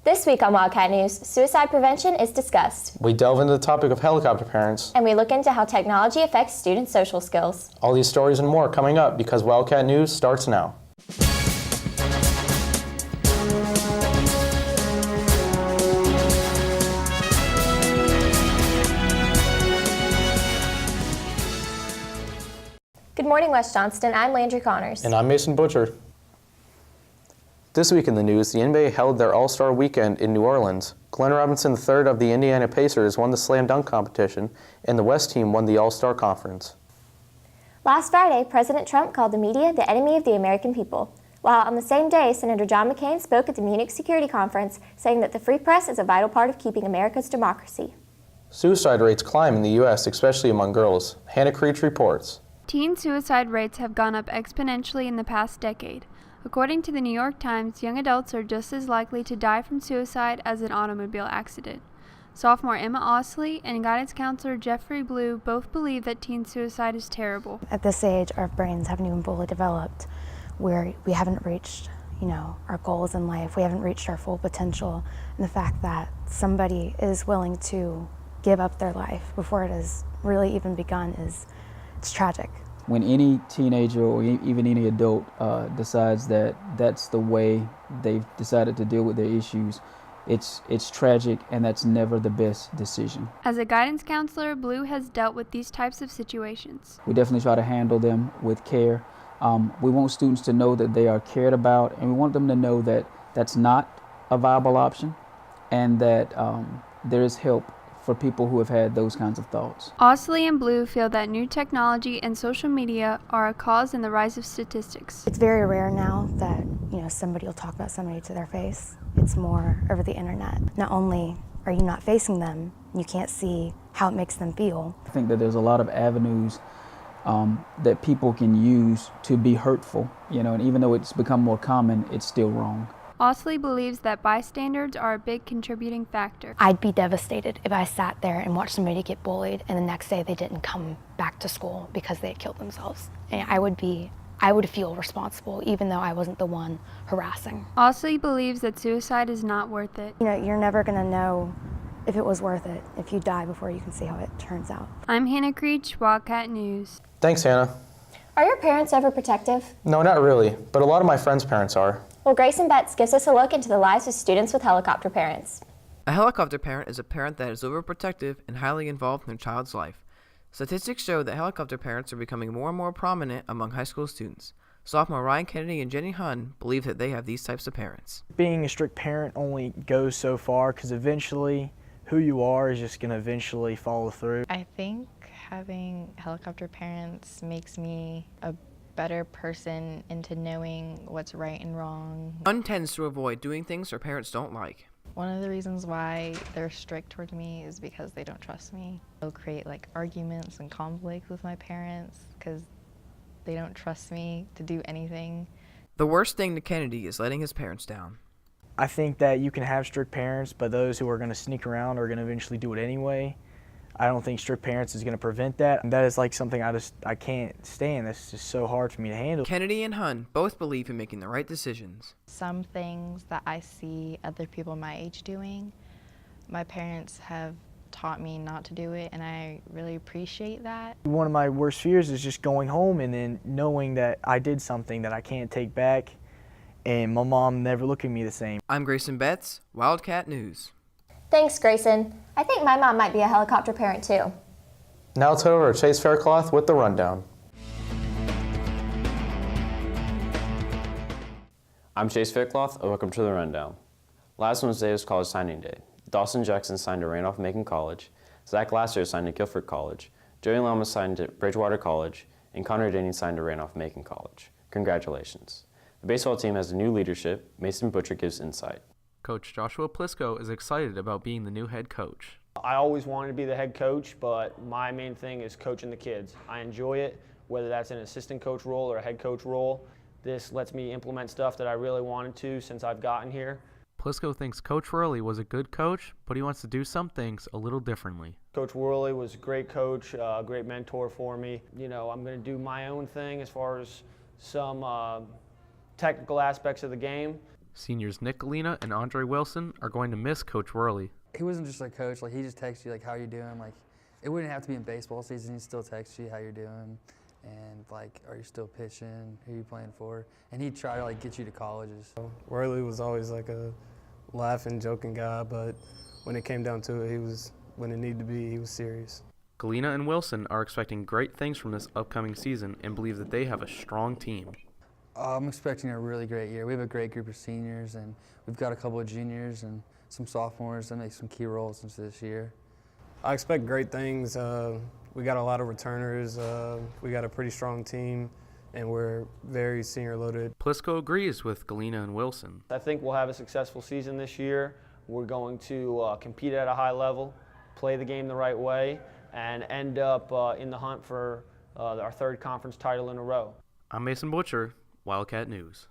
This week on Wildcat News, suicide prevention is discussed. We delve into the topic of helicopter parents. And we look into how technology affects students' social skills. All these stories and more coming up because Wildcat News starts now. Good morning, West Johnston. I'm Landry Connors. And I'm Mason Butcher. This week in the news, the NBA held their All-Star Weekend in New Orleans. Glenn Robinson III of the Indiana Pacers won the slam dunk competition, and the West team won the All-Star Conference. Last Friday, President Trump called the media the enemy of the American people, while on the same day, Senator John McCain spoke at the Munich Security Conference, saying that the free press is a vital part of keeping America's democracy. Suicide rates climb in the U.S., especially among girls. Hannah Creech reports. Teen suicide rates have gone up exponentially in the past decade. According to the New York Times, young adults are just as likely to die from suicide as an automobile accident. Sophomore Emma Osley and guidance counselor Jeffrey Blue both believe that teen suicide is terrible. At this age, our brains haven't even fully developed, where we haven't reached, our goals in life. We haven't reached our full potential. And the fact that somebody is willing to give up their life before it has really even begun it's tragic. When any teenager or even any adult decides that that's the way they've decided to deal with their issues, it's tragic, and that's never the best decision. As a guidance counselor, Blue has dealt with these types of situations. We definitely try to handle them with care. We want students to know that they are cared about, and we want them to know that that's not a viable option, and that there is help for people who have had those kinds of thoughts. Osley and Blue feel that new technology and social media are a cause in the rise of statistics. It's very rare now that somebody will talk about somebody to their face. It's more over the internet. Not only are you not facing them, you can't see how it makes them feel. I think that there's a lot of avenues that people can use to be hurtful, and even though it's become more common, it's still wrong. Osley believes that bystanders are a big contributing factor. I'd be devastated if I sat there and watched somebody get bullied and the next day they didn't come back to school because they had killed themselves. And I would feel responsible even though I wasn't the one harassing. Osley believes that suicide is not worth it. You're never gonna know if it was worth it if you die before you can see how it turns out. I'm Hannah Creech, Wildcat News. Thanks, Hannah. Are your parents ever protective? No, not really, but a lot of my friends' parents are. Well, Greyson Betz gives us a look into the lives of students with helicopter parents. A helicopter parent is a parent that is overprotective and highly involved in their child's life. Statistics show that helicopter parents are becoming more and more prominent among high school students. Sophomore Ryan Kennedy and Jenny Hunn believe that they have these types of parents. Being a strict parent only goes so far because eventually who you are is just going to eventually follow through. I think having helicopter parents makes me a better person into knowing what's right and wrong. Hunn tends to avoid doing things her parents don't like. One of the reasons why they're strict toward me is because they don't trust me. They'll create arguments and conflict with my parents because they don't trust me to do anything. The worst thing to Kennedy is letting his parents down. I think that you can have strict parents, but those who are going to sneak around are going to eventually do it anyway. I don't think strict parents is going to prevent that. And that is something I can't stand. That's just so hard for me to handle. Kennedy and Hunn both believe in making the right decisions. Some things that I see other people my age doing, my parents have taught me not to do it, and I really appreciate that. One of my worst fears is just going home and then knowing that I did something that I can't take back, and my mom never look at me the same. I'm Greyson Betz, Wildcat News. Thanks, Greyson. I think my mom might be a helicopter parent too. Now let's head over to Chase Faircloth with the rundown. I'm Chase Faircloth, and welcome to the rundown. Last Wednesday was college signing day. Dawson Jackson signed to Randolph-Macon College, Zach Lasser signed to Guilford College, Joey Lama signed to Bridgewater College, and Connor Denny signed to Randolph-Macon College. Congratulations. The baseball team has a new leadership. Mason Butcher gives insight. Coach Joshua Plisco is excited about being the new head coach. I always wanted to be the head coach, but my main thing is coaching the kids. I enjoy it, whether that's an assistant coach role or a head coach role. This lets me implement stuff that I really wanted to since I've gotten here. Plisco thinks Coach Worley was a good coach, but he wants to do some things a little differently. Coach Worley was a great coach, a great mentor for me. I'm going to do my own thing as far as some technical aspects of the game. Seniors Nick Galena and Andre Wilson are going to miss Coach Worley. He wasn't just a coach, like he just texted you like, how you doing? Like, it wouldn't have to be in baseball season, he'd still text you how you're doing and like, are you still pitching? Who are you playing for? And he'd try to like get you to colleges. Worley was always like a laughing, joking guy, but when it came down to it, when it needed to be, he was serious. Galena and Wilson are expecting great things from this upcoming season and believe that they have a strong team. I'm expecting a really great year. We have a great group of seniors, and we've got a couple of juniors and some sophomores that make some key roles into this year. I expect great things. We got a lot of returners. We got a pretty strong team, and we're very senior loaded. Plisco agrees with Galena and Wilson. I think we'll have a successful season this year. We're going to compete at a high level, play the game the right way, and end up in the hunt for our third conference title in a row. I'm Mason Butcher, Wildcat News.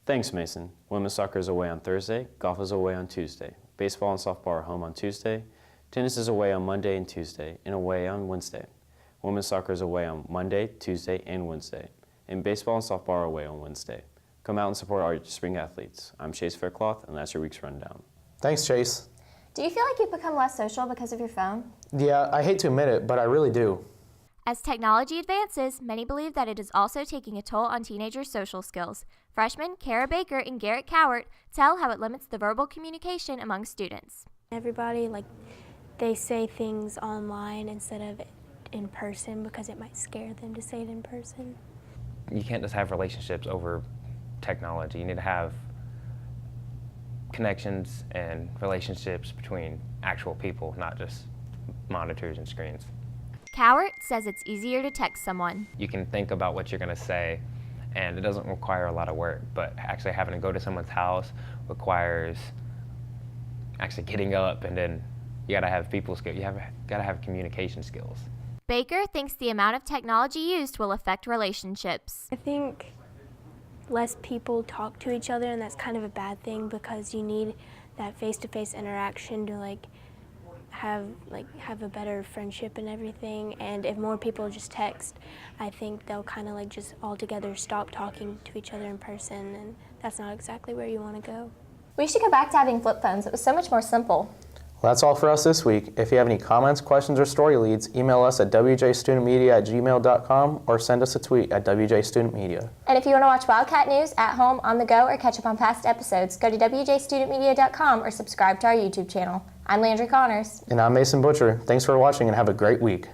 Thanks, Mason. Women's soccer is away on Thursday, golf is away on Tuesday, baseball and softball are home on Tuesday, tennis is away on Monday and Tuesday, and away on Wednesday. Women's soccer is away on Monday, Tuesday, and Wednesday, and baseball and softball are away on Wednesday. Come out and support our spring athletes. I'm Chase Faircloth, and that's your week's rundown. Thanks, Chase. Do you feel like you've become less social because of your phone? Yeah, I hate to admit it, but I really do. As technology advances, many believe that it is also taking a toll on teenagers' social skills. Freshmen Kara Baker and Garrett Cowart tell how it limits the verbal communication among students. Everybody, they say things online instead of in person because it might scare them to say it in person. You can't just have relationships over technology. You need to have connections and relationships between actual people, not just monitors and screens. Cowart says it's easier to text someone. You can think about what you're going to say, and it doesn't require a lot of work, but actually having to go to someone's house requires actually getting up, and then you got to have people skills. You got to have communication skills. Baker thinks the amount of technology used will affect relationships. I think less people talk to each other, and that's kind of a bad thing because you need that face-to-face interaction to have a better friendship and everything. And if more people just text, I think they'll kind of just altogether stop talking to each other in person, and that's not exactly where you want to go. We should go back to having flip phones. It was so much more simple. Well, that's all for us this week. If you have any comments, questions, or story leads, email us at wjstudentmedia@gmail.com or send us a tweet at wjstudentmedia. And if you want to watch Wildcat News at home, on the go, or catch up on past episodes, go to wjstudentmedia.com or subscribe to our YouTube channel. I'm Landry Connors. And I'm Mason Butcher. Thanks for watching and have a great week.